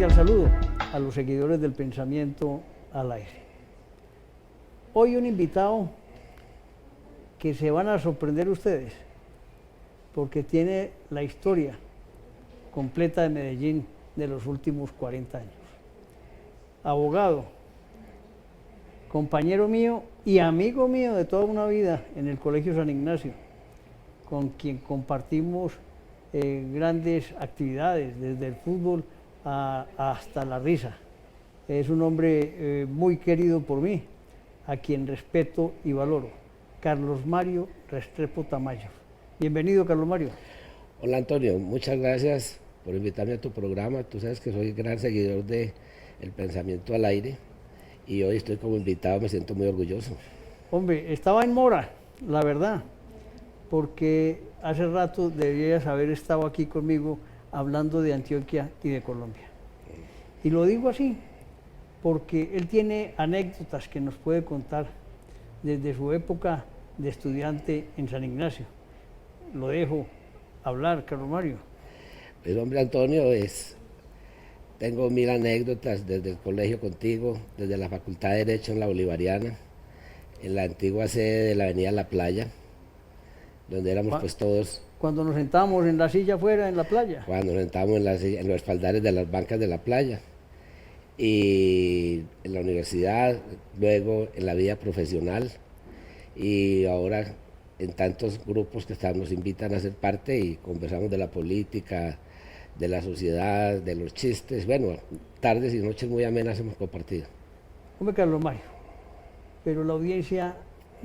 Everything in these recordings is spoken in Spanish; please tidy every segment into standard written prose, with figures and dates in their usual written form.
cordial saludo a los seguidores del Pensamiento al Aire. Hoy un invitado que se van a sorprender ustedes, porque tiene la historia completa de Medellín de los últimos 40 años. Abogado, compañero mío y amigo mío de toda una vida en el Colegio San Ignacio, con quien compartimos grandes actividades, desde el fútbol hasta la risa. Es un hombre muy querido por mí, a quien respeto y valoro. Carlos Mario Restrepo Tamayo. Bienvenido, Carlos Mario. Hola, Antonio, muchas gracias por invitarme a tu programa. Tú sabes que soy gran seguidor de El Pensamiento al Aire y hoy estoy como invitado, me siento muy orgulloso. Hombre, estaba en mora, la verdad, porque hace rato deberías haber estado aquí conmigo hablando de Antioquia y de Colombia. Y lo digo así, porque él tiene anécdotas que nos puede contar desde su época de estudiante en San Ignacio. Lo dejo hablar, Carlos Mario. Pues hombre, Antonio, tengo mil anécdotas desde el colegio contigo, desde la Facultad de Derecho en la Bolivariana, en la antigua sede de la Avenida La Playa, donde éramos pues todos. Cuando nos sentábamos en la silla afuera en la playa. Cuando nos sentábamos en los espaldares de las bancas de la playa. Y en la universidad, luego en la vida profesional y ahora en tantos grupos que nos invitan a ser parte y conversamos de la política, de la sociedad, de los chistes. Bueno, tardes y noches muy amenas hemos compartido. Hombre, Carlos Mario, pero la audiencia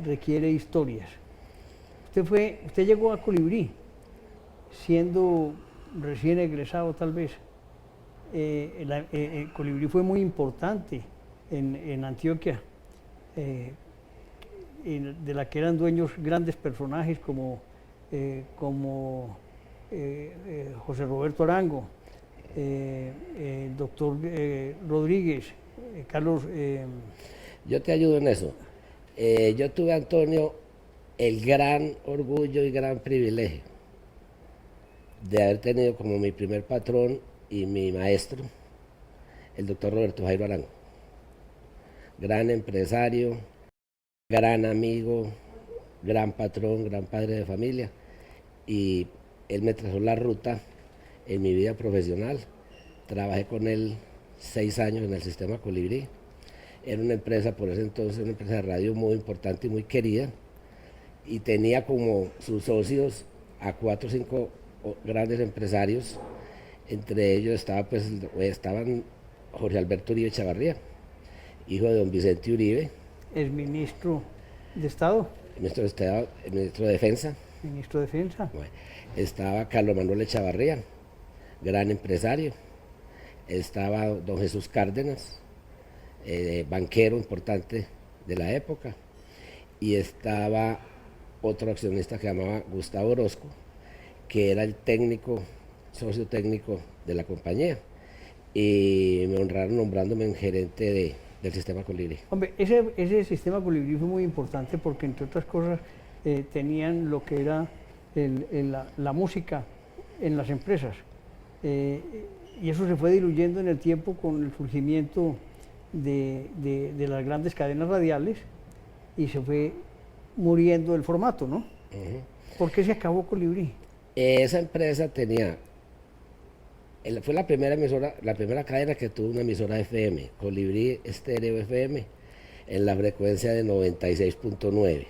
requiere historias. Usted llegó a Colibrí siendo recién egresado tal vez. Colibrí fue muy importante en Antioquia, de la que eran dueños grandes personajes como José Roberto Arango, el doctor Rodríguez, Carlos. Yo te ayudo en eso. Yo tuve, Antonio, el gran orgullo y gran privilegio de haber tenido como mi primer patrón y mi maestro, el doctor Roberto Jairo Arango. Gran empresario, gran amigo, gran patrón, gran padre de familia. Y él me trazó la ruta en mi vida profesional. Trabajé con él 6 años en el sistema Colibrí. Era una empresa, por ese entonces, una empresa de radio muy importante y muy querida. Y tenía como sus socios a 4 o 5 grandes empresarios. Entre ellos estaban Jorge Alberto Uribe Chavarría, hijo de don Vicente Uribe. ¿El ministro de Estado? El ministro de Estado, el ministro de Defensa. ¿Ministro de Defensa? Bueno, estaba Carlos Manuel Chavarría, gran empresario. Estaba don Jesús Cárdenas, banquero importante de la época. Y estaba otro accionista que se llamaba Gustavo Orozco, que era el socio técnico de la compañía, y me honraron nombrándome en gerente del sistema Colibrí. Hombre, ese sistema Colibrí fue muy importante porque, entre otras cosas, tenían lo que era la música en las empresas, y eso se fue diluyendo en el tiempo con el surgimiento de las grandes cadenas radiales y se fue muriendo el formato, ¿no? ¿Por qué se acabó Colibrí? Esa empresa fue la primera emisora, la primera cadena que tuvo una emisora FM, Colibrí Estéreo FM, en la frecuencia de 96.9.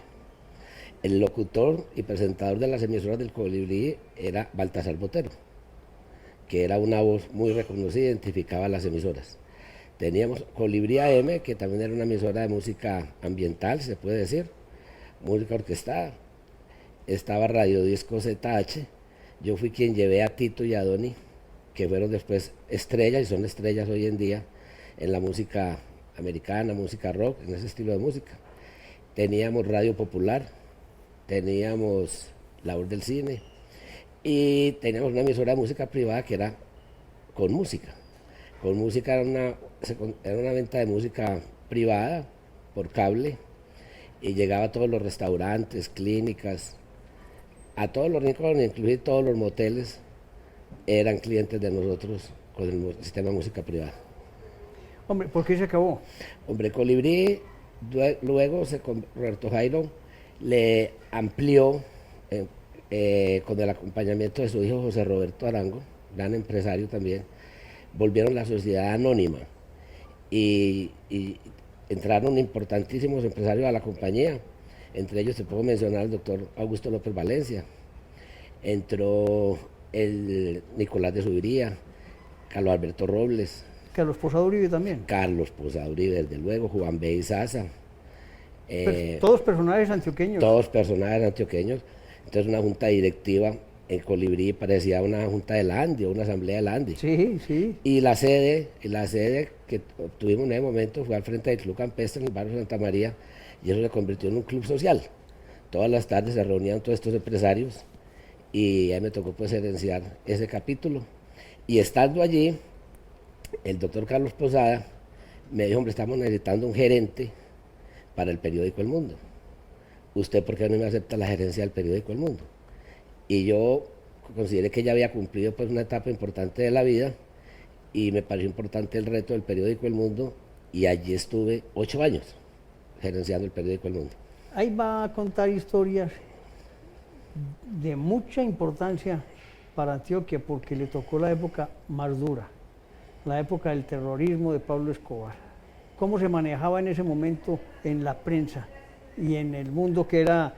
El locutor y presentador de las emisoras del Colibrí era Baltasar Botero, que era una voz muy reconocida, identificaba las emisoras. Teníamos Colibrí AM, que también era una emisora de música ambiental, se puede decir, música orquestada. Estaba Radio Disco ZH. Yo fui quien llevé a Tito y a Doni, que fueron después estrellas y son estrellas hoy en día en la música americana, música rock, en ese estilo de música. Teníamos Radio Popular, teníamos La Voz del Cine y teníamos una emisora de música privada que era Con Música. Con Música era una venta de música privada por cable y llegaba a todos los restaurantes, clínicas, a todos los rincones, inclusive todos los moteles eran clientes de nosotros con el sistema de música privada. Hombre, ¿por qué se acabó? Hombre, Colibrí, luego Roberto Jairo le amplió con el acompañamiento de su hijo José Roberto Arango, gran empresario también, volvieron la sociedad anónima y entraron importantísimos empresarios a la compañía. Entre ellos te puedo mencionar al doctor Augusto López Valencia, entró el Nicolás de Subiría, Carlos Alberto Robles, Carlos Posada Uribe también. Carlos Posada Uribe, desde luego, Juan B. Izaza. Todos personajes antioqueños. Todos personajes antioqueños. Entonces una junta directiva en Colibrí parecía una junta de la ANDI o una asamblea de la ANDI. Sí, sí. Y la sede que obtuvimos en ese momento fue al frente del Club Campestre en el barrio Santa María, y eso se convirtió en un club social. Todas las tardes se reunían todos estos empresarios y ahí me tocó pues gerenciar ese capítulo. Y estando allí, el doctor Carlos Posada me dijo, hombre, estamos necesitando un gerente para el periódico El Mundo. ¿Usted por qué no me acepta la gerencia del periódico El Mundo? Y yo consideré que ya había cumplido pues una etapa importante de la vida y me pareció importante el reto del periódico El Mundo, y allí estuve 8 años gerenciando el periódico El Mundo. Ahí va a contar historias de mucha importancia para Antioquia porque le tocó la época más dura, la época del terrorismo de Pablo Escobar. Cómo se manejaba en ese momento en la prensa y en el mundo, que era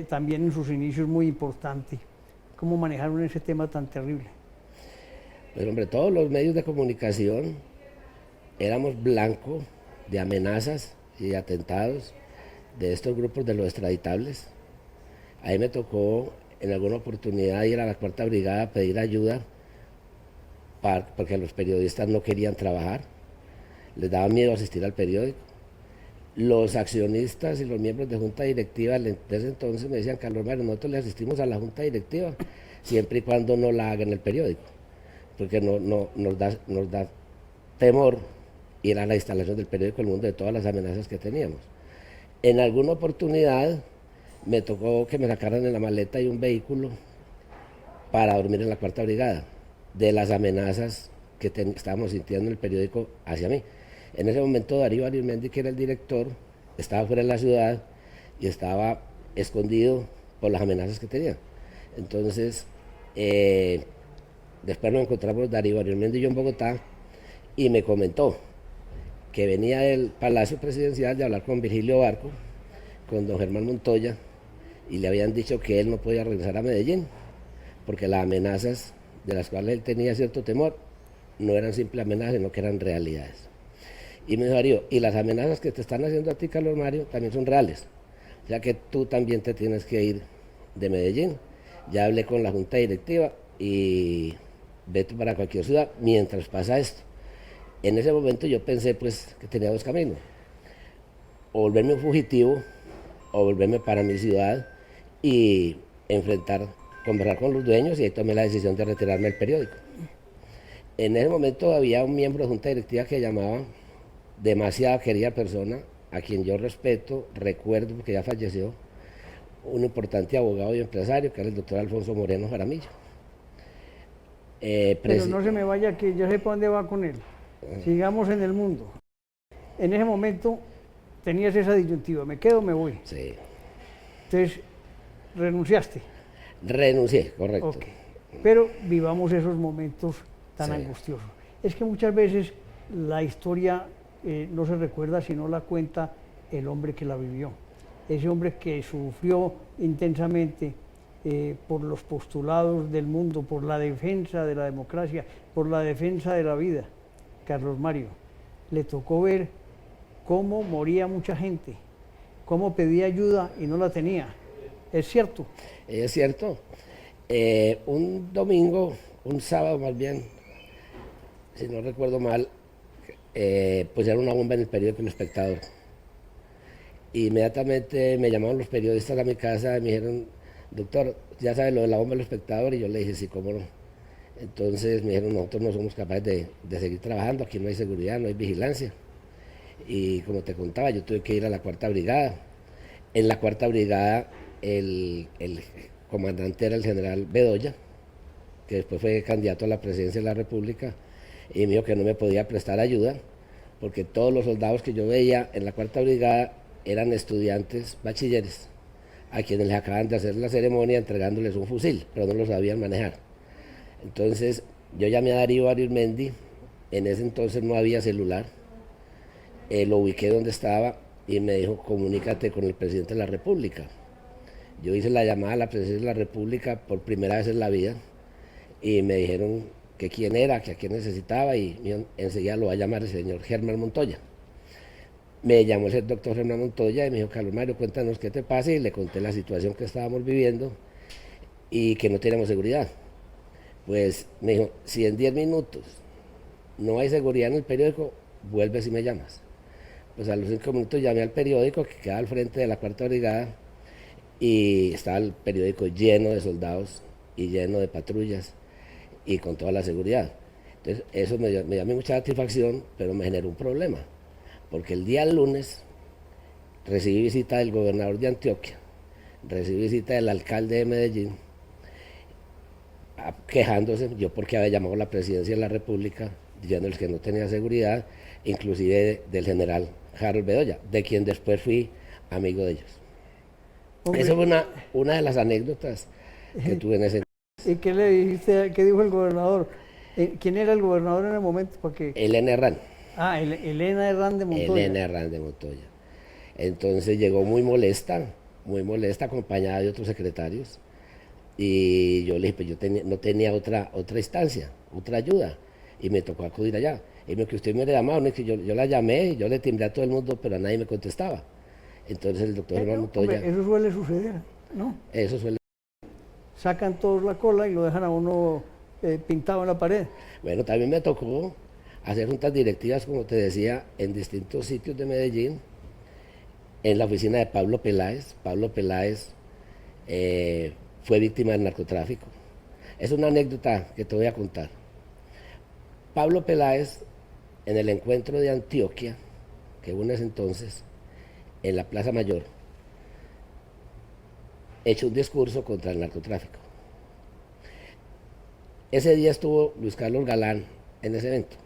también en sus inicios muy importante. ¿Cómo manejaron ese tema tan terrible? Pues hombre, todos los medios de comunicación éramos blanco de amenazas y de atentados de estos grupos de los extraditables. Ahí me tocó en alguna oportunidad ir a la Cuarta Brigada a pedir ayuda porque los periodistas no querían trabajar, les daba miedo asistir al periódico. Los accionistas y los miembros de junta directiva de ese entonces me decían, Carlos Mario, nosotros le asistimos a la junta directiva siempre y cuando no la haga en el periódico, porque nos da temor ir a la instalación del periódico El Mundo de todas las amenazas que teníamos. En alguna oportunidad me tocó que me sacaran en la maleta y un vehículo para dormir en la Cuarta Brigada, de las amenazas que estábamos sintiendo en el periódico hacia mí. En ese momento Darío Arizmendi, que era el director, estaba fuera de la ciudad y estaba escondido por las amenazas que tenía. Entonces, después nos encontramos Darío Arizmendi y yo en Bogotá, y me comentó que venía del Palacio Presidencial de hablar con Virgilio Barco, con don Germán Montoya, y le habían dicho que él no podía regresar a Medellín, porque las amenazas de las cuales él tenía cierto temor no eran simples amenazas, sino que eran realidades. Y me dijo, Darío, y las amenazas que te están haciendo a ti, Carlos Mario, también son reales. O sea que tú también te tienes que ir de Medellín. Ya hablé con la junta directiva y vete para cualquier ciudad mientras pasa esto. En ese momento yo pensé pues que tenía dos caminos: o volverme un fugitivo o volverme para mi ciudad y conversar con los dueños, y ahí tomé la decisión de retirarme del periódico. En ese momento había un miembro de junta directiva que llamaba, demasiado querida persona, a quien yo respeto, recuerdo porque ya falleció, un importante abogado y empresario, que era el doctor Alfonso Moreno Jaramillo. Pero no se me vaya, que yo sé para dónde va con él. Sigamos en El Mundo. En ese momento tenías esa disyuntiva, ¿me quedo o me voy? Sí. Entonces, renunciaste. Renuncié, correcto. Okay. Pero vivamos esos momentos tan sí. angustiosos. Es que muchas veces la historia no se recuerda, sino la cuenta el hombre que la vivió. Ese hombre que sufrió intensamente por los postulados del mundo, por la defensa de la democracia, por la defensa de la vida. Carlos Mario, le tocó ver cómo moría mucha gente, cómo pedía ayuda y no la tenía. ¿Es cierto? Es cierto. Un sábado más bien, si no recuerdo mal, pues era una bomba en el periódico El Espectador. Inmediatamente me llamaron los periodistas a mi casa y me dijeron, doctor, ¿ya sabe lo de la bomba del Espectador? Y yo le dije, sí, cómo no. Entonces me dijeron, nosotros no somos capaces de seguir trabajando, aquí no hay seguridad, no hay vigilancia. Y como te contaba, yo tuve que ir a la Cuarta Brigada. En la Cuarta Brigada el comandante era el general Bedoya, que después fue candidato a la presidencia de la República. y me dijo que no me podía prestar ayuda porque todos los soldados que yo veía en la cuarta brigada eran estudiantes bachilleres a quienes les acaban de hacer la ceremonia entregándoles un fusil, pero no lo sabían manejar. Entonces yo llamé a Darío Arizmendi, en ese entonces no había celular, lo ubiqué donde estaba y me dijo, comunícate con el presidente de la República. Yo hice la llamada a la presidencia de la República por primera vez en la vida y me dijeron que quién era, que a quién necesitaba y enseguida lo va a llamar el señor Germán Montoya. Me llamó el doctor Germán Montoya y me dijo, Carlos Mario, cuéntanos qué te pasa, y le conté la situación que estábamos viviendo y que no teníamos seguridad. Pues me dijo, si en 10 minutos no hay seguridad en el periódico, vuelves y me llamas. Pues a los 5 minutos llamé al periódico que queda al frente de la cuarta brigada y estaba el periódico lleno de soldados y lleno de patrullas y con toda la seguridad. Entonces eso me dio a mí mucha satisfacción, pero me generó un problema, porque el día lunes recibí visita del gobernador de Antioquia, recibí visita del alcalde de Medellín, quejándose, yo porque había llamado a la presidencia de la República, diciéndoles que no tenía seguridad, inclusive del general Harold Bedoya, de quien después fui amigo de ellos. Hombre, Esa fue una de las anécdotas que tuve en ese. ¿y qué le dijiste, qué dijo el gobernador? ¿Quién era el gobernador en el momento? Porque... Elena Herrán. Elena Herrán de Montoya. Elena Herrán de Montoya. Entonces llegó muy molesta, acompañada de otros secretarios. Y yo le dije, pues yo no tenía otra instancia, otra ayuda. Y me tocó acudir allá. Y me dijo que usted me hubiera llamado, ¿no? Que yo la llamé, yo le timbré a todo el mundo, pero a nadie me contestaba. Entonces el doctor Germán Montoya... Hombre, eso suele suceder, ¿no? Eso suele... Sacan todos la cola y lo dejan a uno pintado en la pared. Bueno, también me tocó hacer juntas directivas, como te decía, en distintos sitios de Medellín, en la oficina de Pablo Peláez. Pablo Peláez fue víctima del narcotráfico. Es una anécdota que te voy a contar. Pablo Peláez, en el encuentro de Antioquia, que hubo en ese entonces, en la Plaza Mayor, hecho un discurso contra el narcotráfico. Ese día estuvo Luis Carlos Galán en ese evento.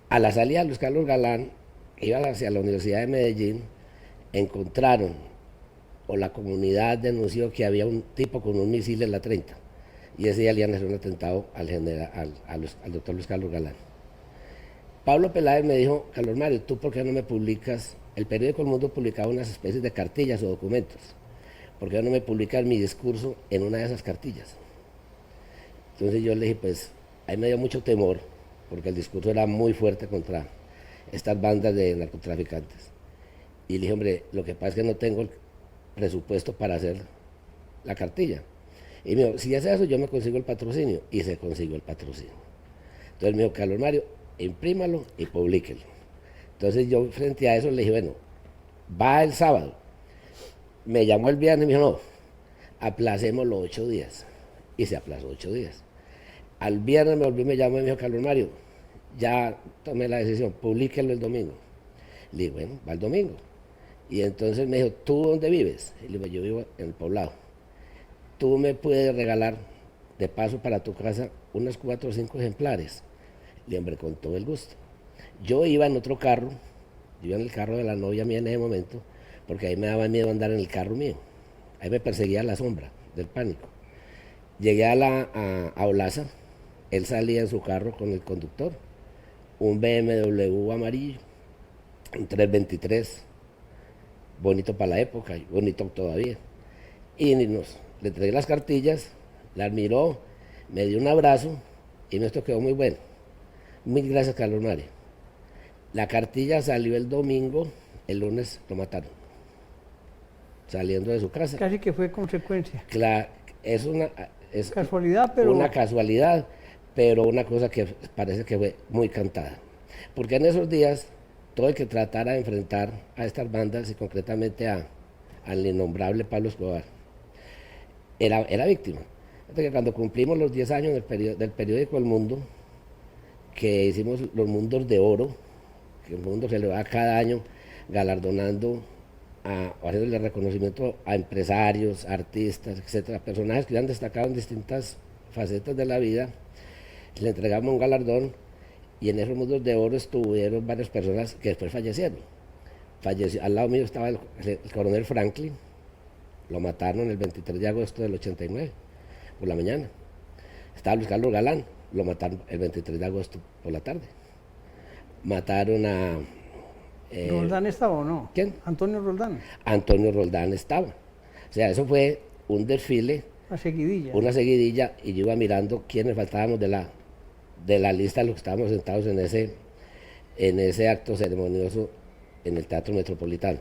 A la salida de Luis Carlos Galán, iba hacia la Universidad de Medellín, encontraron, o la comunidad denunció que había un tipo con un misil en la 30, y ese día le iban a hacer un atentado al doctor Luis Carlos Galán. Pablo Peláez me dijo, Carlos Mario, ¿tú por qué no me publicas? El periódico El Mundo publicaba unas especies de cartillas o documentos. ¿Por qué no me publicas mi discurso en una de esas cartillas? Entonces yo le dije, pues, ahí me dio mucho temor, porque el discurso era muy fuerte contra estas bandas de narcotraficantes. Y le dije, hombre, lo que pasa es que no tengo el presupuesto para hacer la cartilla. Y me dijo, si hace eso, yo me consigo el patrocinio. Y se consiguió el patrocinio. Entonces me dijo, Carlos Mario, imprímalo y publíquelo. Entonces yo frente a eso le dije, bueno, va el sábado. Me llamó el viernes y me dijo, no, aplacémoslo 8 días. Y se aplazó 8 días. Al viernes me volvió y me llamó y me dijo, Carlos Mario, ya tomé la decisión, publíquelo el domingo. Le dije, bueno, va el domingo. Y entonces me dijo, ¿tú dónde vives? Y le dije, yo vivo en el Poblado. Tú me puedes regalar de paso para tu casa unos 4 o 5 ejemplares. Le dije, hombre, con todo el gusto. Yo iba en otro carro, yo iba en el carro de la novia mía en ese momento, porque ahí me daba miedo andar en el carro mío. Ahí me perseguía la sombra del pánico. Llegué a Olaza, él salía en su carro con el conductor, un BMW amarillo, un 323, bonito para la época, bonito todavía. Y le entregué las cartillas, las miró, me dio un abrazo y esto quedó muy bueno. Mil gracias, Carlos Mario. La cartilla salió el domingo, el lunes lo mataron, saliendo de su casa. Casi que fue consecuencia. Claro, es casualidad, pero... una casualidad, pero una cosa que parece que fue muy cantada. Porque en esos días, todo el que tratara de enfrentar a estas bandas y concretamente al innombrable Pablo Escobar, era víctima. Entonces, cuando cumplimos los 10 años del periódico El Mundo, que hicimos los Mundos de Oro, que el mundo se le va cada año galardonando, haciéndole reconocimiento a empresarios, artistas, etcétera, personajes que han destacado en distintas facetas de la vida. le entregamos un galardón y en esos mundos de oro estuvieron varias personas que después fallecieron. Al lado mío estaba el coronel Franklin, lo mataron el 23 de agosto del 89, por la mañana. Estaba Luis Carlos Galán, lo mataron el 23 de agosto por la tarde. Mataron a... ¿Roldán estaba o no? ¿Quién? Antonio Roldán. Antonio Roldán estaba. O sea, eso fue un desfile, una seguidilla, y yo iba mirando quiénes faltábamos de la lista de los que estábamos sentados en ese acto ceremonioso en el Teatro Metropolitano.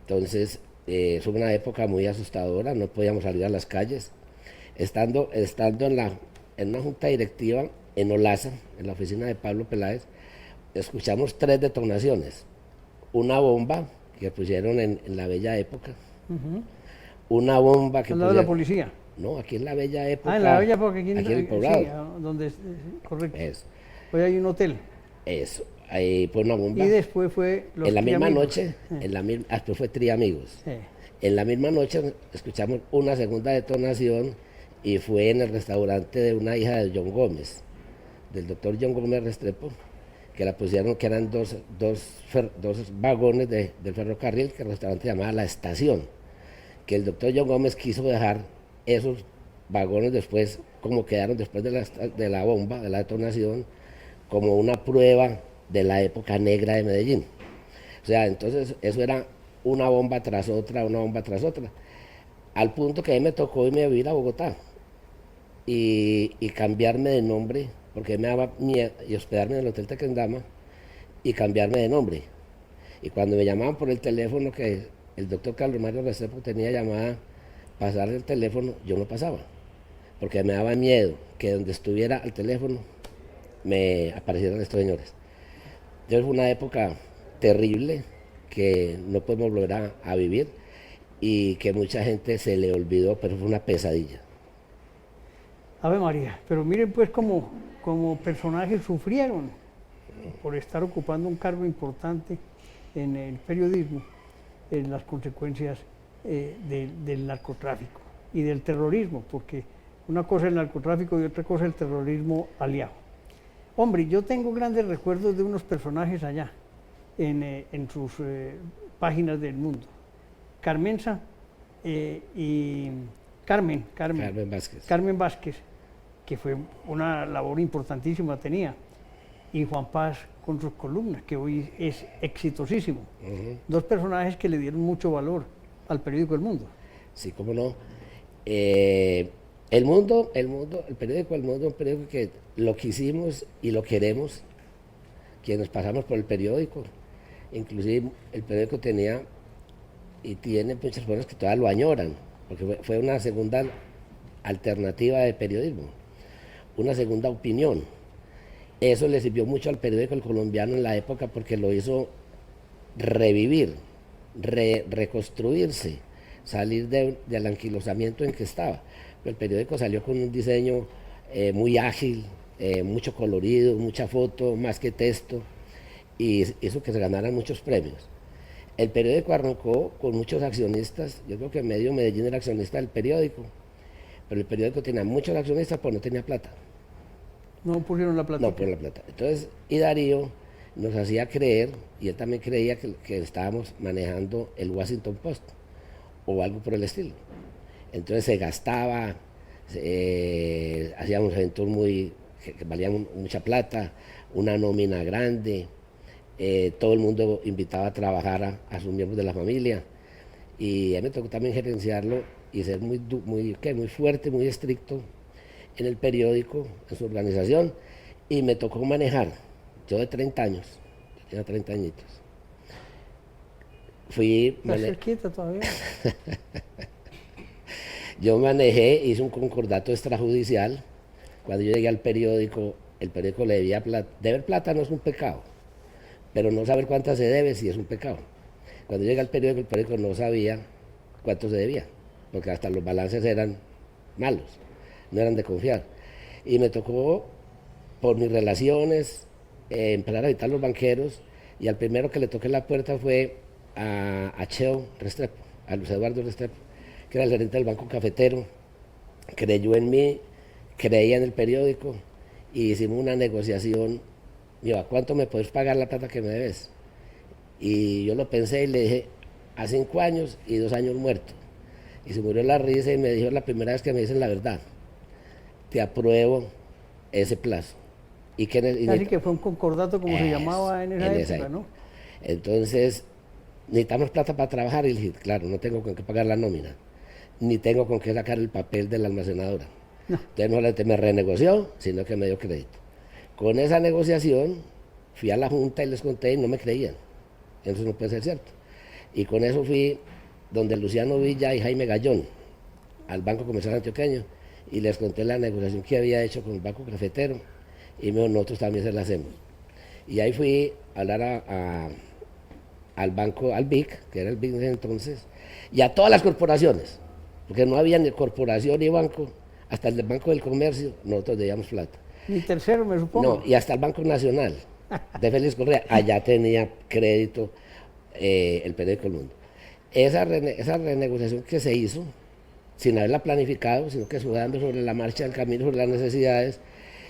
Entonces, fue una época muy asustadora, no podíamos salir a las calles. Estando en una junta directiva en Olaza, en la oficina de Pablo Peláez, escuchamos 3 detonaciones. Una bomba que pusieron en la Bella Época, una bomba que pusieron... ¿Al lado de la policía? No, aquí en la Bella Época. En la Bella Época, aquí en el poblado. Sí, donde, correcto. Eso. Hoy hay un hotel. Eso, ahí fue una bomba. Y después fue los en la misma noche, después fue Triamigos. En la misma noche escuchamos una segunda detonación y fue en el restaurante de una hija de John Gómez, del doctor John Gómez Restrepo, que la pusieron, que eran dos vagones del ferrocarril, que el restaurante llamaba La Estación, que el doctor John Gómez quiso dejar esos vagones después, como quedaron después de la bomba, de la detonación, como una prueba de la época negra de Medellín. O sea, entonces eso era una bomba tras otra, al punto que a mí me tocó irme a vivir a Bogotá y cambiarme de nombre, porque me daba miedo, y hospedarme en el Hotel Tequendama y cambiarme de nombre. Y cuando me llamaban por el teléfono, que el doctor Carlos Mario Restrepo tenía llamada, pasar el teléfono, yo no pasaba, porque me daba miedo que donde estuviera el teléfono me aparecieran estos señores. Entonces fue una época terrible que no podemos volver a vivir y que mucha gente se le olvidó, pero fue una pesadilla. Ave María, pero miren pues como personajes sufrieron por estar ocupando un cargo importante en el periodismo, en las consecuencias del narcotráfico y del terrorismo, porque una cosa es el narcotráfico y otra cosa es el terrorismo aliado. Hombre, yo tengo grandes recuerdos de unos personajes allá, en sus páginas del mundo. Carmenza y Carmen Vázquez. Carmen Vázquez, que fue una labor importantísima tenía, y Juan Paz con sus columnas, que hoy es exitosísimo. Dos personajes que le dieron mucho valor al periódico El Mundo. Sí, cómo no. El periódico El Mundo es un periódico que lo quisimos y lo queremos, quienes pasamos por el periódico. Inclusive el periódico tenía y tiene muchas personas que todavía lo añoran, porque fue una segunda alternativa de periodismo, una segunda opinión. Eso le sirvió mucho al periódico El Colombiano en la época porque lo hizo revivir, reconstruirse, salir del anquilosamiento en que estaba. El periódico salió con un diseño muy ágil, mucho colorido, mucha foto, más que texto, y hizo que se ganaran muchos premios. El periódico arrancó con muchos accionistas, yo creo que medio Medellín era accionista del periódico, pero el periódico tenía muchos accionistas, pero no tenía plata. ¿No pusieron la plata? No pusieron la plata. Entonces, y Darío nos hacía creer, y él también creía que estábamos manejando el Washington Post, o algo por el estilo. Entonces se gastaba, hacíamos eventos que valían mucha plata, una nómina grande, todo el mundo invitaba a trabajar a sus miembros de la familia, y a mí me tocó también gerenciarlo y ser muy fuerte, muy estricto en el periódico, en su organización, y me tocó manejar, yo de 30 años, tenía 30 añitos. ¿Estás cerquita todavía? Yo manejé, hice un concordato extrajudicial. Cuando yo llegué al periódico, el periódico le debía plata. Deber plata no es un pecado, pero no saber cuánta se debe sí es un pecado. Cuando yo llegué al periódico, el periódico no sabía cuánto se debía, porque hasta los balances eran malos, no eran de confiar. Y me tocó, por mis relaciones, empezar a visitar los banqueros, y al primero que le toqué la puerta fue a Cheo Restrepo, a Luis Eduardo Restrepo, que era el gerente del Banco Cafetero. Creyó en mí, creía en el periódico y hicimos una negociación. Yo, ¿a cuánto me puedes pagar la plata que me debes? Y yo lo pensé y le dije, a 5 años y 2 años muerto. Y se murió la risa y me dijo, la primera vez que me dicen la verdad, te apruebo ese plazo. Y Así que fue un concordato, como se llamaba en esa época, ¿no? Entonces, necesitamos plata para trabajar. Y le dije, claro, no tengo con qué pagar la nómina, ni tengo con qué sacar el papel de la almacenadora. No. Entonces, no solamente me renegoció, sino que me dio crédito. Con esa negociación, fui a la junta y les conté y no me creían. Eso no puede ser cierto. Y con eso fui donde Luciano Villa y Jaime Gallón, al Banco Comercial Antioqueño, y les conté la negociación que había hecho con el Banco Cafetero, y me dijo, nosotros también se la hacemos. Y ahí fui a hablar al banco, al BIC, que era el BIC de entonces, y a todas las corporaciones, porque no había ni corporación ni banco, hasta el Banco del Comercio, nosotros debíamos plata. Ni tercero, me supongo. No, y hasta el Banco Nacional de Félix Correa, allá tenía crédito el periódico El Mundo. Esa renegociación que se hizo, sin haberla planificado, sino que sudando sobre la marcha del camino, sobre las necesidades,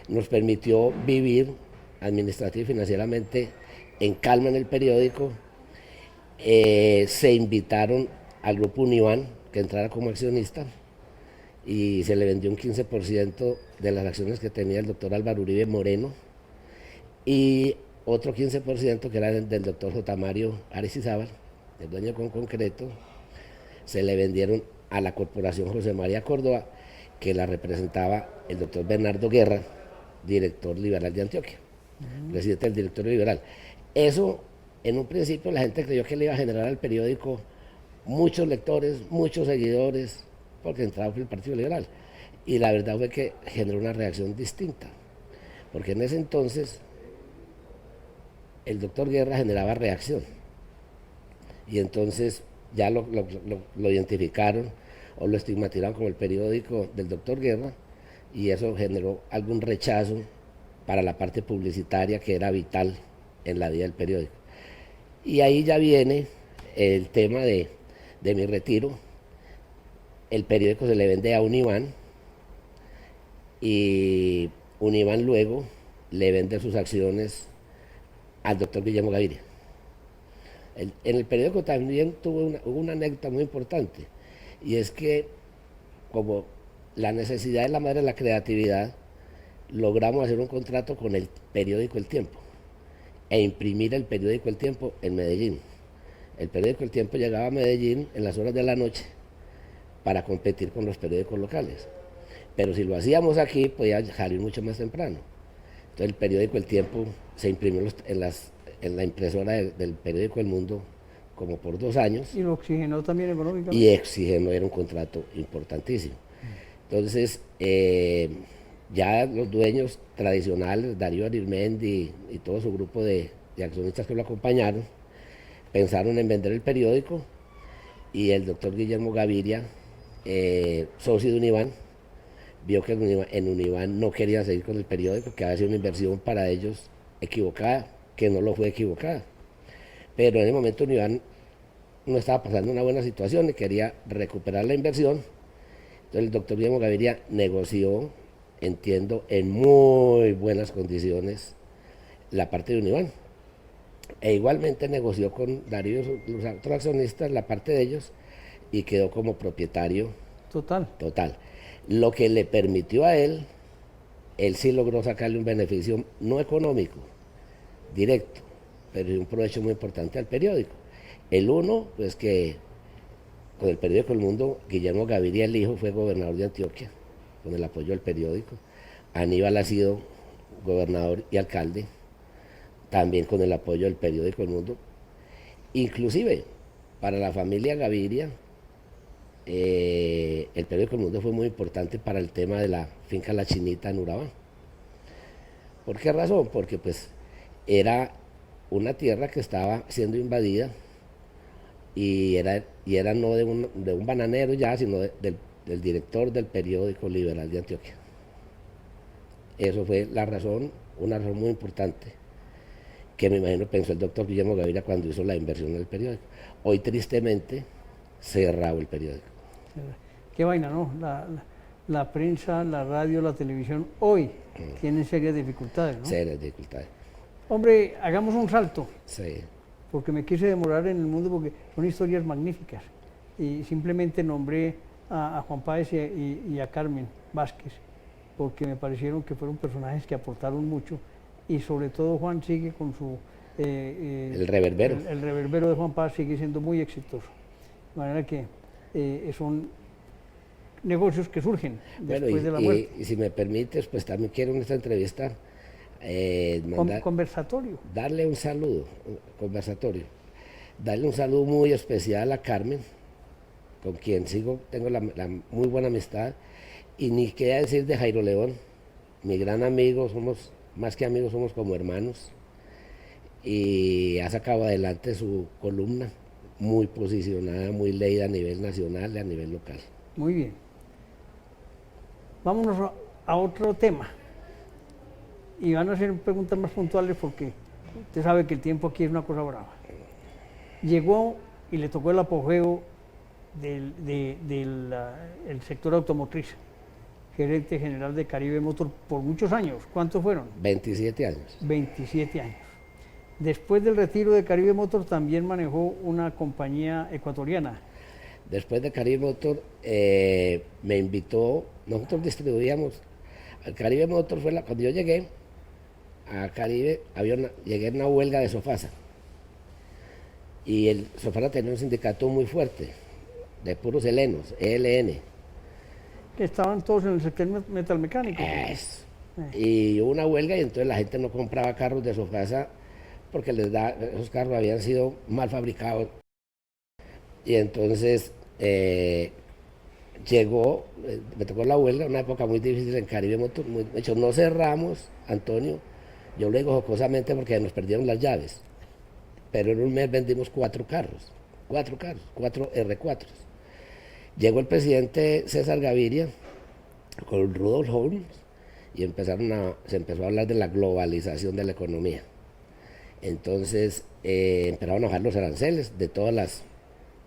nos permitió vivir administrativa y financieramente en calma en el periódico. Se invitaron al grupo Univán que entrara como accionista y se le vendió un 15% de las acciones que tenía el doctor Álvaro Uribe Moreno y otro 15% que era del doctor J. Mario Arecizábal, el dueño con concreto, se le vendieron a la corporación José María Córdoba, que la representaba el doctor Bernardo Guerra, director liberal de Antioquia, presidente del directorio liberal. Eso, en un principio, la gente creyó que le iba a generar al periódico muchos lectores, muchos seguidores, porque entraba por el Partido Liberal. Y la verdad fue que generó una reacción distinta, porque en ese entonces el doctor Guerra generaba reacción. Y entonces ya lo identificaron o lo estigmatizaron como el periódico del doctor Guerra, y eso generó algún rechazo para la parte publicitaria que era vital en la vida del periódico. Y ahí ya viene el tema de mi retiro. El periódico se le vende a Univán y Univán luego le vende sus acciones al doctor Guillermo Gaviria. En el periódico también hubo una anécdota muy importante, y es que como la necesidad es la madre de la creatividad, logramos hacer un contrato con el periódico El Tiempo e imprimir el periódico El Tiempo en Medellín. El periódico El Tiempo llegaba a Medellín en las horas de la noche para competir con los periódicos locales, pero si lo hacíamos aquí podía salir mucho más temprano. Entonces el periódico El Tiempo se imprimió en la impresora del periódico El Mundo como por 2 años. Y lo oxigenó también económicamente. Y oxigenó, era un contrato importantísimo. Entonces, ya los dueños tradicionales, Darío Arizmendi y todo su grupo de accionistas que lo acompañaron, pensaron en vender el periódico, y el doctor Guillermo Gaviria, socio de Univán, vio que en Univán no querían seguir con el periódico, que había sido una inversión para ellos equivocada, que no lo fue equivocada. Pero en ese momento Univán no estaba pasando una buena situación y quería recuperar la inversión. Entonces el doctor Guillermo Gaviria negoció, entiendo, en muy buenas condiciones la parte de Univán. E igualmente negoció con Darío, los otros accionistas, la parte de ellos, y quedó como propietario total. Lo que le permitió a él sí logró sacarle un beneficio no económico, directo, pero un provecho muy importante al periódico. El uno, pues que con el periódico El Mundo, Guillermo Gaviria, el hijo, fue gobernador de Antioquia, con el apoyo del periódico. Aníbal ha sido gobernador y alcalde, también con el apoyo del periódico El Mundo. Inclusive, para la familia Gaviria, el periódico El Mundo fue muy importante para el tema de la finca La Chinita en Urabá. ¿Por qué razón? Porque pues era una tierra que estaba siendo invadida, y era no de un bananero ya, sino del director del periódico liberal de Antioquia. Eso fue la razón, una razón muy importante, que me imagino pensó el doctor Guillermo Gaviria cuando hizo la inversión en el periódico. Hoy tristemente cerrado el periódico. Qué vaina, ¿no? la prensa, la radio, la televisión hoy tienen serias dificultades, ¿no? Serias dificultades. Hombre, hagamos un salto, Sí. porque me quise demorar en el mundo porque son historias magníficas. Y simplemente nombré a Juan Páez y a Carmen Vázquez, porque me parecieron que fueron personajes que aportaron mucho. Y sobre todo Juan sigue con su... El reverbero. El reverbero de Juan Páez sigue siendo muy exitoso. De manera que son negocios que surgen Bueno, después de la muerte. y si me permites, pues también quiero en esta entrevista Conversatorio. darle un saludo, conversatorio, darle un saludo muy especial a Carmen, con quien tengo la muy buena amistad, y ni qué decir de Jairo León, mi gran amigo, somos más que amigos, somos como hermanos, y ha sacado adelante su columna, muy posicionada, muy leída a nivel nacional y a nivel local. Muy bien. Vámonos a otro tema. Y van a ser preguntas más puntuales porque usted sabe que el tiempo aquí es una cosa brava. Llegó y le tocó el apogeo del sector automotriz, gerente general de Caribe Motor por muchos años. ¿Cuántos fueron? 27 años. 27 años. Después del retiro de Caribe Motor también manejó una compañía ecuatoriana. Después de Caribe Motor me invitó, nosotros distribuíamos, al Caribe Motor cuando yo llegué a Caribe, llegué en una huelga de Sofasa, y el Sofasa tenía un sindicato muy fuerte, de puros helenos, ELN. Que estaban todos en el sector metalmecánico. Y hubo una huelga y entonces la gente no compraba carros de Sofasa porque esos carros habían sido mal fabricados. Y entonces me tocó la huelga, una época muy difícil en Caribe Motor. De hecho, no cerramos, Antonio, yo lo digo jocosamente porque nos perdieron las llaves, pero en un mes vendimos 4 carros, 4 R4s. Llegó el presidente César Gaviria con Rudolf Holmes y se empezó a hablar de la globalización de la economía. Entonces empezaron a bajar los aranceles de todas las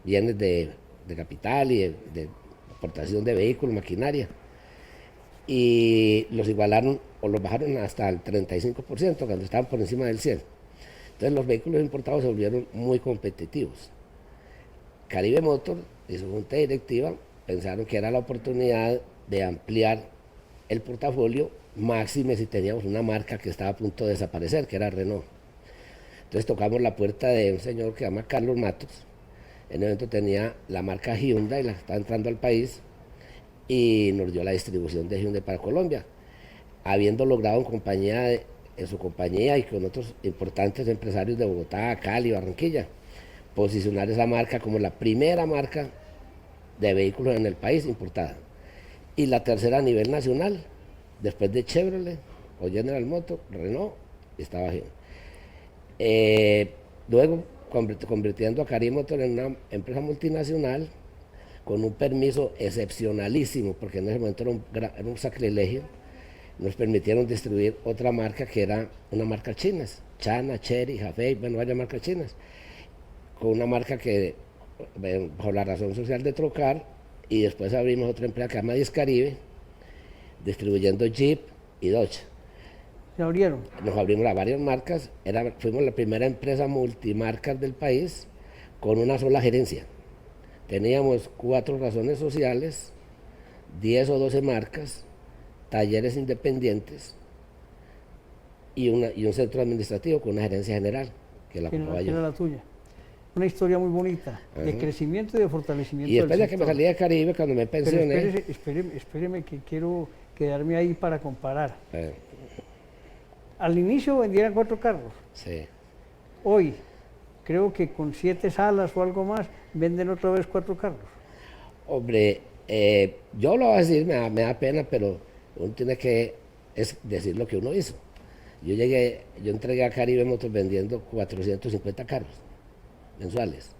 bienes de capital y de exportación de vehículos, maquinaria, y los igualaron o los bajaron hasta el 35% cuando estaban por encima del 100%. Entonces los vehículos importados se volvieron muy competitivos. Caribe Motor y su junta directiva pensaron que era la oportunidad de ampliar el portafolio, máxime si teníamos una marca que estaba a punto de desaparecer, que era Renault. Entonces tocamos la puerta de un señor que se llama Carlos Matos. En el evento tenía la marca Hyundai, la que estaba entrando al país, y nos dio la distribución de Hyundai para Colombia, habiendo logrado en su compañía y con otros importantes empresarios de Bogotá, Cali, Barranquilla, posicionar esa marca como la primera marca de vehículos en el país importada, y la tercera a nivel nacional, después de Chevrolet o General Motors, Renault, estaba Hyundai. Luego convirtiendo a Caribe Motor en una empresa multinacional con un permiso excepcionalísimo, porque en ese momento era un sacrilegio. Nos permitieron distribuir otra marca que era una marca china, Chana, Chery, Hafei, bueno, varias marcas chinas, con una marca que, bajo la razón social de trocar, y después abrimos otra empresa que se llama Discaribe, distribuyendo Jeep y Dodge. Se abrieron. Nos abrimos a varias marcas, fuimos la primera empresa multimarcas del país con una sola gerencia. Teníamos 4 razones sociales, 10 o 12 marcas, talleres independientes y un centro administrativo con una gerencia general, que la ocupaba yo. Era la tuya. Una historia muy bonita, de crecimiento y de fortalecimiento. Y después de que me salí de Caribe, cuando me pensioné... Pero espéreme que quiero quedarme ahí para comparar. Al inicio vendían 4 carros. Sí. Hoy, creo que con 7 salas o algo más, venden otra vez 4 carros. Hombre, yo lo voy a decir, me da pena, pero uno tiene que decir lo que uno hizo. Yo entregué a Caribe Motor vendiendo 450 carros mensuales.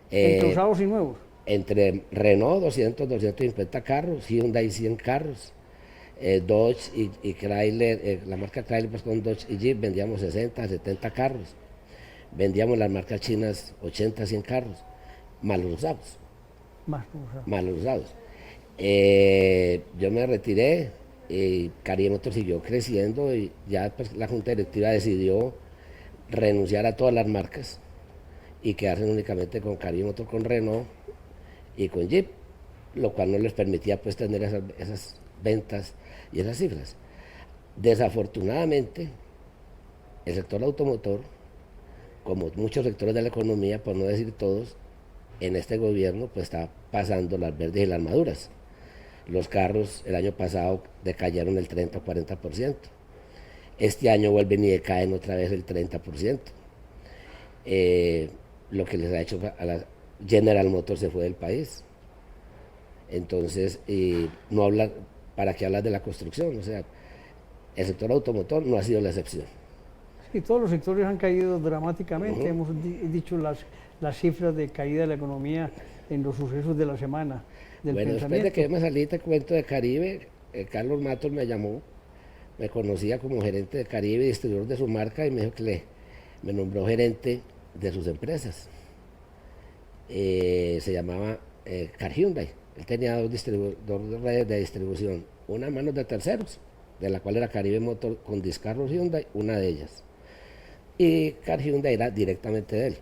¿Entre usados y nuevos? Entre Renault 250 carros, Hyundai 100 carros, Dodge y Chrysler, la marca Chrysler pues con Dodge y Jeep vendíamos 60, 70 carros. Vendíamos las marcas chinas 80, 100 carros, mal usados. Mal usados. Yo me retiré y Caribe Motors siguió creciendo y ya pues, la junta directiva decidió renunciar a todas las marcas y quedarse únicamente con Caribe Motors, con Renault y con Jeep, lo cual no les permitía pues tener esas ventas y esas cifras. Desafortunadamente, el sector automotor, como muchos sectores de la economía, por no decir todos, en este gobierno pues está pasando las verdes y las maduras. Los carros el año pasado decayeron el 30 o 40%. Este año vuelven y decaen otra vez el 30%. Lo que les ha hecho a la General Motors se fue del país. Entonces, no hablar, ¿para qué hablar de la construcción? O sea, el sector automotor no ha sido la excepción. Sí, todos los sectores han caído dramáticamente. Hemos dicho las cifras de caída de la economía en los sucesos de la semana. Bueno, después de que yo me salí, te cuento de Caribe, Carlos Matos me llamó, me conocía como gerente de Caribe, distribuidor de su marca, y me dijo que me nombró gerente de sus empresas. Se llamaba Car Hyundai. Él tenía dos redes de distribución, una a manos de terceros, de la cual era Caribe Motor con Discarros Hyundai, una de ellas. Y Car Hyundai era directamente de él.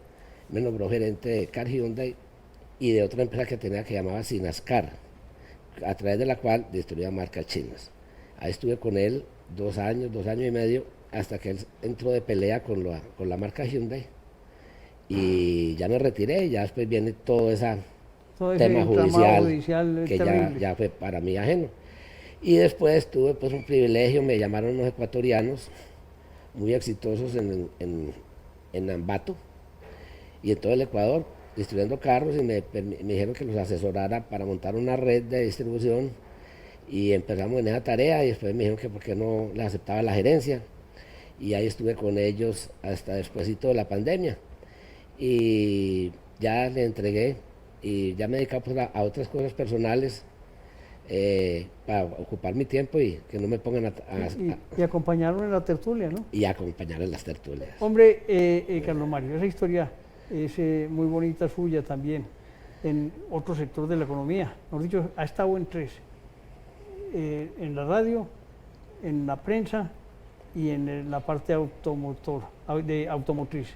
Me nombró gerente de Car Hyundai y de otra empresa que tenía que llamaba Sinascar, a través de la cual distribuía marcas chinas. Ahí estuve con él 2 años y medio, hasta que él entró de pelea con la marca Hyundai. Y ya me retiré, y ya después viene todo ese tema judicial que ya fue para mí ajeno. Y después tuve pues un privilegio, me llamaron unos ecuatorianos muy exitosos en Ambato y en todo el Ecuador, distribuyendo carros, y me dijeron que los asesorara para montar una red de distribución, y empezamos en esa tarea, y después me dijeron que por qué no les aceptaba la gerencia, y ahí estuve con ellos hasta despuesito de la pandemia, y ya le entregué, y ya me dedicaba pues, a otras cosas personales, para ocupar mi tiempo y que no me pongan y acompañaron en la tertulia, ¿no? Y acompañar en las tertulias. Hombre, Carlos Mario, esa historia es muy bonita suya también, en otro sector de la economía. Mejor dicho, ha estado en tres, en la radio, en la prensa y en la parte automotriz.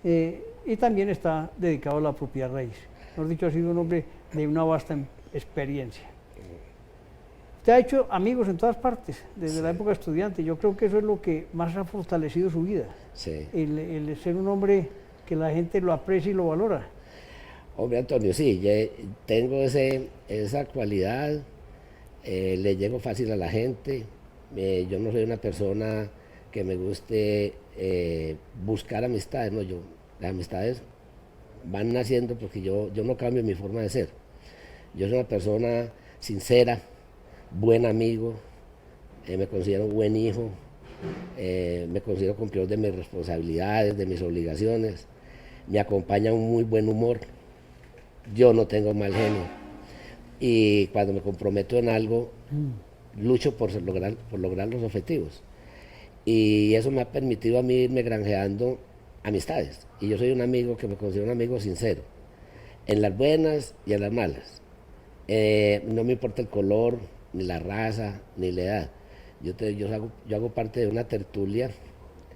Y también está dedicado a la propiedad raíz. Mejor dicho, ha sido un hombre de una vasta experiencia. Usted ha hecho amigos en todas partes, desde la época estudiante. Yo creo que eso es lo que más ha fortalecido su vida. Sí. El ser un hombre que la gente lo aprecia y lo valora. Hombre, Antonio, sí, tengo esa cualidad, le llego fácil a la gente. Yo no soy una persona que me guste buscar amistades, no, las amistades van naciendo porque yo no cambio mi forma de ser. Yo soy una persona sincera, buen amigo, me considero un buen hijo, me considero cumplidor de mis responsabilidades, de mis obligaciones, me acompaña un muy buen humor, yo no tengo mal genio, y cuando me comprometo en algo, lucho por lograr los objetivos, y eso me ha permitido a mí irme granjeando amistades, y yo soy un amigo que me considero un amigo sincero, en las buenas y en las malas. No me importa el color, ni la raza, ni la edad. Yo hago parte de una tertulia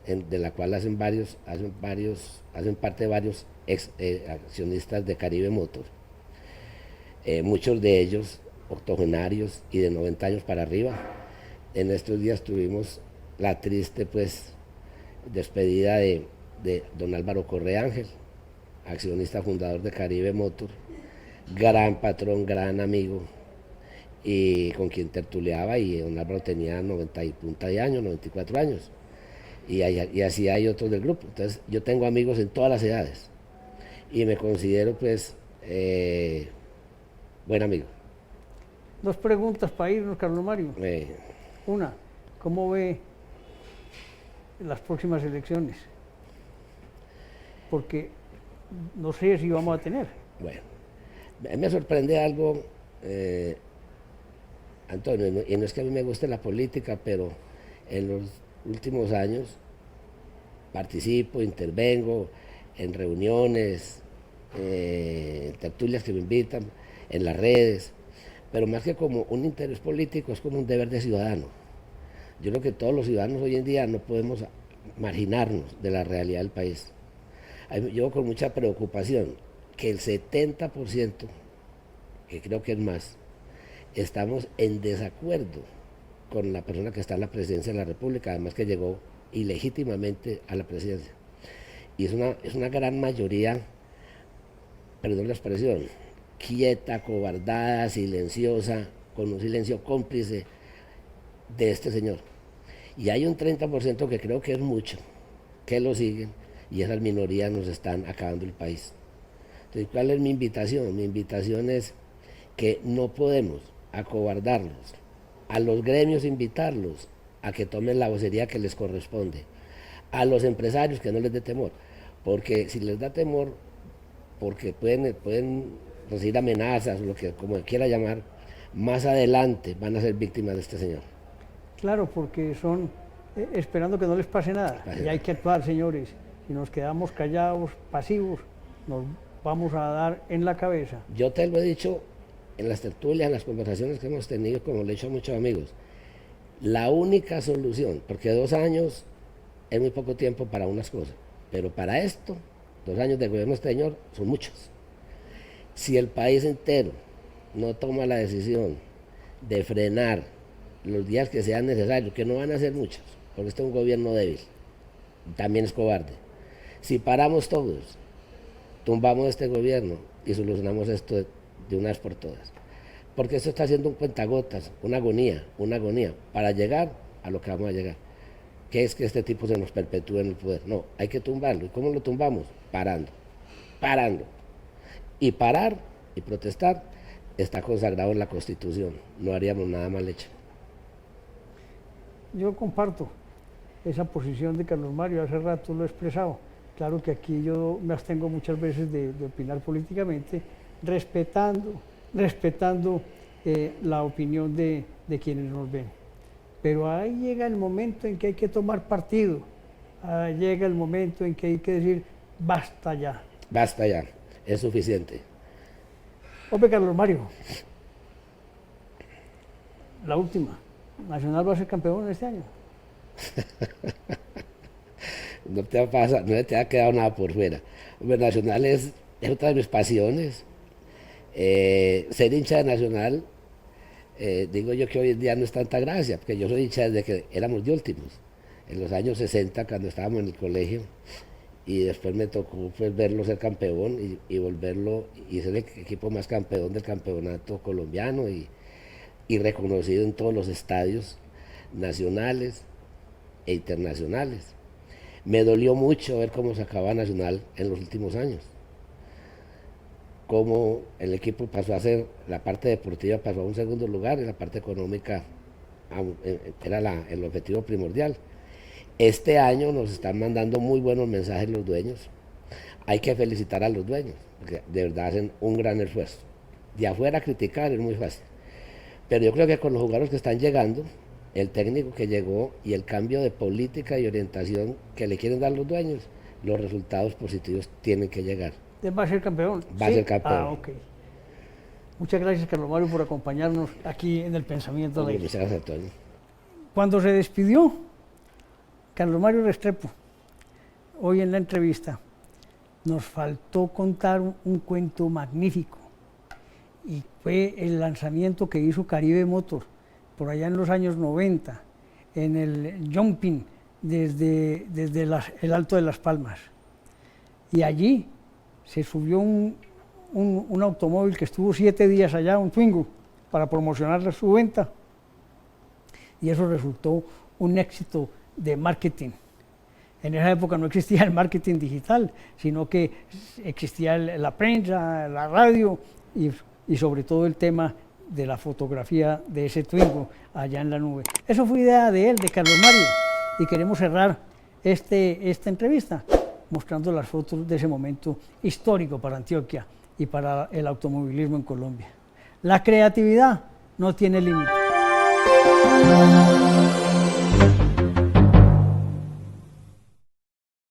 de la cual hacen parte varios accionistas de Caribe Motors. Muchos de ellos octogenarios y de 90 años para arriba. En estos días tuvimos la triste pues despedida de don Álvaro Correa Ángel, accionista fundador de Caribe Motors, gran patrón, gran amigo, y con quien tertuleaba, y don Álvaro tenía 90 y punta de años, 94 años, y así hay otros del grupo. Entonces yo tengo amigos en todas las edades y me considero pues buen amigo. Dos preguntas para irnos, Carlos Mario. Una, ¿cómo ve las próximas elecciones? Porque no sé si vamos a tener. Bueno, me sorprende algo, Antonio, y no es que a mí me guste la política, pero en los últimos años participo, intervengo en reuniones, en tertulias que me invitan, en las redes, pero más que como un interés político, es como un deber de ciudadano. Yo creo que todos los ciudadanos hoy en día no podemos marginarnos de la realidad del país. Yo con mucha preocupación que el 70%, que creo que es más, estamos en desacuerdo con la persona que está en la presidencia de la República, además que llegó ilegítimamente a la presidencia. Y es una gran mayoría, perdón la expresión, quieta, cobardada, silenciosa, con un silencio cómplice de este señor. Y hay un 30% que creo que es mucho, que lo siguen, y esas minorías nos están acabando el país. Entonces, ¿cuál es mi invitación? Mi invitación es que no podemos acobardarlos, a los gremios invitarlos a que tomen la vocería que les corresponde, a los empresarios que no les dé temor, porque si les da temor, porque pueden recibir amenazas, lo que como quiera llamar, más adelante van a ser víctimas de este señor. Claro, porque son esperando que no les pase nada. Y hay que actuar, señores. Si nos quedamos callados, pasivos, nos vamos a dar en la cabeza. Yo te lo he dicho en las tertulias, en las conversaciones que hemos tenido, como le he dicho a muchos amigos, la única solución, porque 2 años es muy poco tiempo para unas cosas, pero para esto, 2 años de gobierno de este señor son muchos. Si el país entero no toma la decisión de frenar los días que sean necesarios, que no van a ser muchos, porque este es un gobierno débil, también es cobarde. Si paramos todos, tumbamos este gobierno y solucionamos esto de una vez por todas. Porque esto está haciendo un cuentagotas, una agonía, para llegar a lo que vamos a llegar. Que es que este tipo se nos perpetúe en el poder. No, hay que tumbarlo. ¿Y cómo lo tumbamos? Parando. Y parar y protestar está consagrado en la Constitución. No haríamos nada mal hecho. Yo comparto esa posición de Carlos Mario, hace rato lo he expresado. Claro que aquí yo me abstengo muchas veces de opinar políticamente, respetando la opinión de quienes nos ven. Pero ahí llega el momento en que hay que tomar partido, ahí llega el momento en que hay que decir, basta ya. Basta ya, es suficiente. Hombre, Carlos Mario, la última, ¿Nacional va a ser campeón este año? No te ha quedado nada por fuera. Hombre, Nacional es otra de mis pasiones. Ser hincha de Nacional, digo yo que hoy en día no es tanta gracia, porque yo soy hincha desde que éramos de últimos, en los años 60 cuando estábamos en el colegio, y después me tocó pues, verlo ser campeón y volverlo y ser el equipo más campeón del campeonato colombiano y reconocido en todos los estadios nacionales e internacionales. Me dolió mucho ver cómo se acababa Nacional en los últimos años. Cómo el equipo pasó a ser, la parte deportiva pasó a un segundo lugar y la parte económica era el objetivo primordial. Este año nos están mandando muy buenos mensajes los dueños. Hay que felicitar a los dueños, porque de verdad hacen un gran esfuerzo. De afuera criticar es muy fácil. Pero yo creo que con los jugadores que están llegando, el técnico que llegó y el cambio de política y orientación que le quieren dar los dueños, los resultados positivos tienen que llegar. ¿Va a ser campeón? Va a ser campeón. Ah, ok. Muchas gracias, Carlos Mario, por acompañarnos aquí en el Pensamiento de Muchas gracias, Antonio. Cuando se despidió Carlos Mario Restrepo, hoy en la entrevista, nos faltó contar un cuento magnífico, y fue el lanzamiento que hizo Caribe Motors por allá en los años 90, en el jumping desde el Alto de las Palmas. Y allí se subió un automóvil que estuvo 7 días allá, un Twingo, para promocionar su venta. Y eso resultó un éxito de marketing. En esa época no existía el marketing digital, sino que existía la prensa, la radio y sobre todo el tema de la fotografía de ese Twingo allá en la nube. Eso fue idea de él, de Carlos Mario, y queremos cerrar esta entrevista mostrando las fotos de ese momento histórico para Antioquia y para el automovilismo en Colombia. La creatividad no tiene límite.